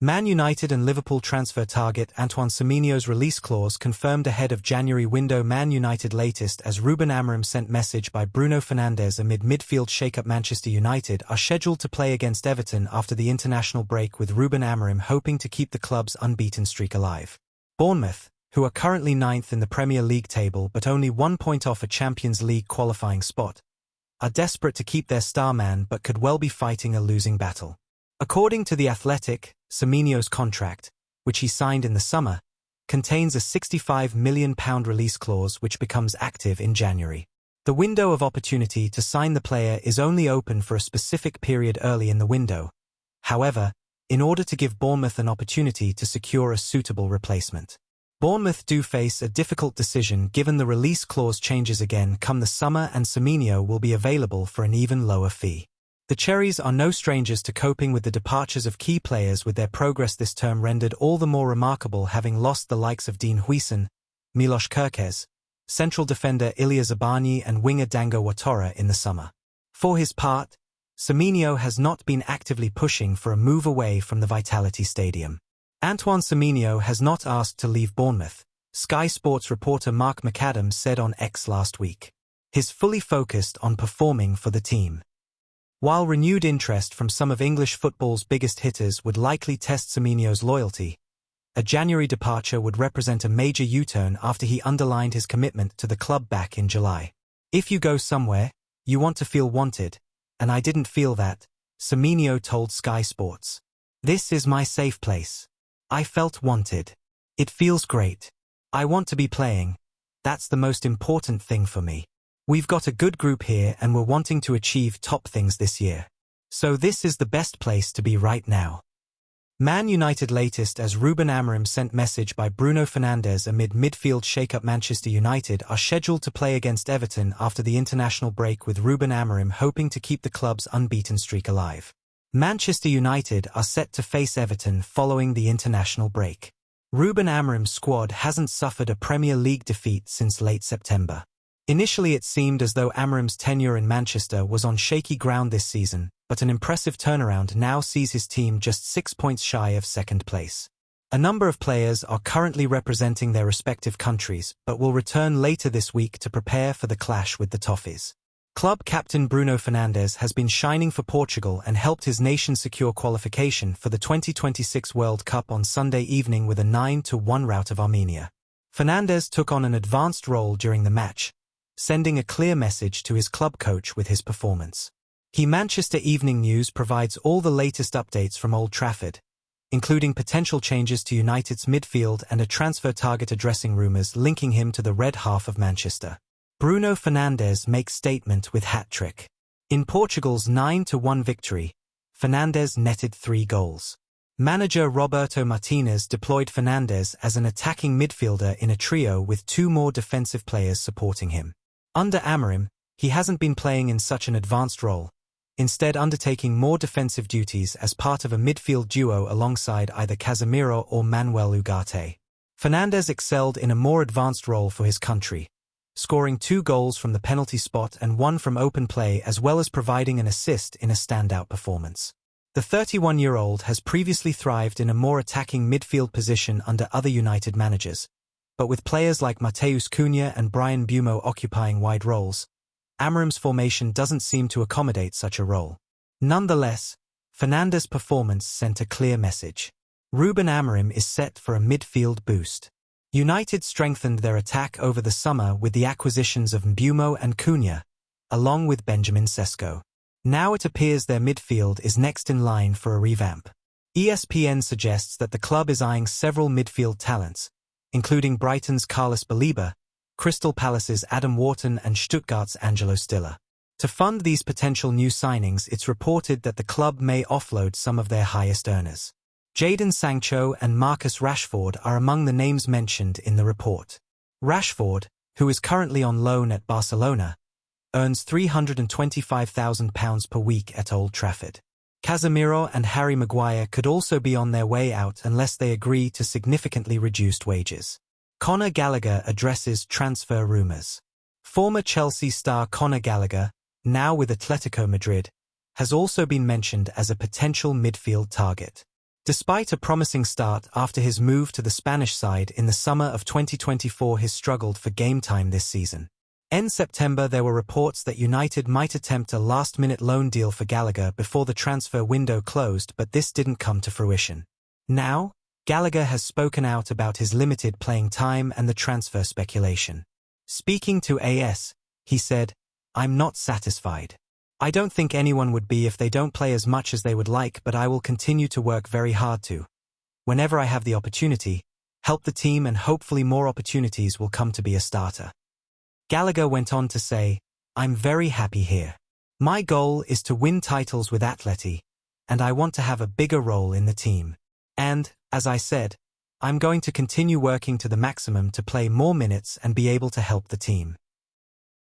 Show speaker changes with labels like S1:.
S1: Man United and Liverpool transfer target Antoine Semenyo's release clause confirmed ahead of January window. Man United latest as Ruben Amorim sent message by Bruno Fernandes amid midfield shakeup. Manchester United are scheduled to play against Everton after the international break, with Ruben Amorim hoping to keep the club's unbeaten streak alive. Bournemouth, who are currently 9th in the Premier League table but only 1 point off a Champions League qualifying spot, are desperate to keep their star man but could well be fighting a losing battle. According to The Athletic, Semenyo's contract, which he signed in the summer, contains a £65 million release clause which becomes active in January. The window of opportunity to sign the player is only open for a specific period early in the window. However, in order to give Bournemouth an opportunity to secure a suitable replacement. Bournemouth do face a difficult decision given the release clause changes again come the summer and Semenyo will be available for an even lower fee. The Cherries are no strangers to coping with the departures of key players, with their progress this term rendered all the more remarkable having lost the likes of Dean Huijsen, Milos Kerkez, central defender Ilya Zabani and winger Dango Ouattara in the summer. For his part, Semenyo has not been actively pushing for a move away from the Vitality Stadium. Antoine Semenyo has not asked to leave Bournemouth, Sky Sports reporter Mark McAdams said on X last week. He's fully focused on performing for the team. While renewed interest from some of English football's biggest hitters would likely test Semenyo's loyalty, a January departure would represent a major U-turn after he underlined his commitment to the club back in July. "If you go somewhere, you want to feel wanted, and I didn't feel that," Semenyo told Sky Sports. "This is my safe place. I felt wanted. It feels great. I want to be playing. That's the most important thing for me. We've got a good group here and we're wanting to achieve top things this year. So this is the best place to be right now." Man United latest as Ruben Amorim sent message by Bruno Fernandes amid midfield shakeup. Manchester United are scheduled to play against Everton after the international break, with Ruben Amorim hoping to keep the club's unbeaten streak alive. Manchester United are set to face Everton following the international break. Ruben Amorim's squad hasn't suffered a Premier League defeat since late September. Initially it seemed as though Amorim's tenure in Manchester was on shaky ground this season, but an impressive turnaround now sees his team just 6 points shy of second place. A number of players are currently representing their respective countries, but will return later this week to prepare for the clash with the Toffees. Club captain Bruno Fernandes has been shining for Portugal and helped his nation secure qualification for the 2026 World Cup on Sunday evening with a 9-1 rout of Armenia. Fernandes took on an advanced role during the match, sending a clear message to his club coach with his performance. Manchester Evening News provides all the latest updates from Old Trafford, including potential changes to United's midfield and a transfer target addressing rumours linking him to the red half of Manchester. Bruno Fernandes makes statement with hat-trick. In Portugal's 9-1 victory, Fernandes netted 3 goals. Manager Roberto Martinez deployed Fernandes as an attacking midfielder in a trio with 2 more defensive players supporting him. Under Amorim, he hasn't been playing in such an advanced role, instead undertaking more defensive duties as part of a midfield duo alongside either Casemiro or Manuel Ugarte. Fernandes excelled in a more advanced role for his country, scoring 2 goals from the penalty spot and 1 from open play, as well as providing an assist in a standout performance. The 31-year-old has previously thrived in a more attacking midfield position under other United managers, but with players like Mateus Cunha and Brian Bumo occupying wide roles, Amorim's formation doesn't seem to accommodate such a role. Nonetheless, Fernandes' performance sent a clear message. Ruben Amorim is set for a midfield boost. United strengthened their attack over the summer with the acquisitions of Mbumo and Cunha, along with Benjamin Sesko. Now it appears their midfield is next in line for a revamp. ESPN suggests that the club is eyeing several midfield talents, including Brighton's Carlos Baleba, Crystal Palace's Adam Wharton and Stuttgart's Angelo Stiller. To fund these potential new signings, it's reported that the club may offload some of their highest earners. Jadon Sancho and Marcus Rashford are among the names mentioned in the report. Rashford, who is currently on loan at Barcelona, earns £325,000 per week at Old Trafford. Casemiro and Harry Maguire could also be on their way out unless they agree to significantly reduced wages. Conor Gallagher addresses transfer rumours. Former Chelsea star Conor Gallagher, now with Atletico Madrid, has also been mentioned as a potential midfield target. Despite a promising start after his move to the Spanish side in the summer of 2024, he struggled for game time this season. In September, there were reports that United might attempt a last-minute loan deal for Gallagher before the transfer window closed, but this didn't come to fruition. Now, Gallagher has spoken out about his limited playing time and the transfer speculation. Speaking to AS, he said, "I'm not satisfied. I don't think anyone would be if they don't play as much as they would like, but I will continue to work very hard to, whenever I have the opportunity, help the team, and hopefully more opportunities will come to be a starter." Gallagher went on to say, "I'm very happy here. My goal is to win titles with Atleti, and I want to have a bigger role in the team. And, as I said, I'm going to continue working to the maximum to play more minutes and be able to help the team."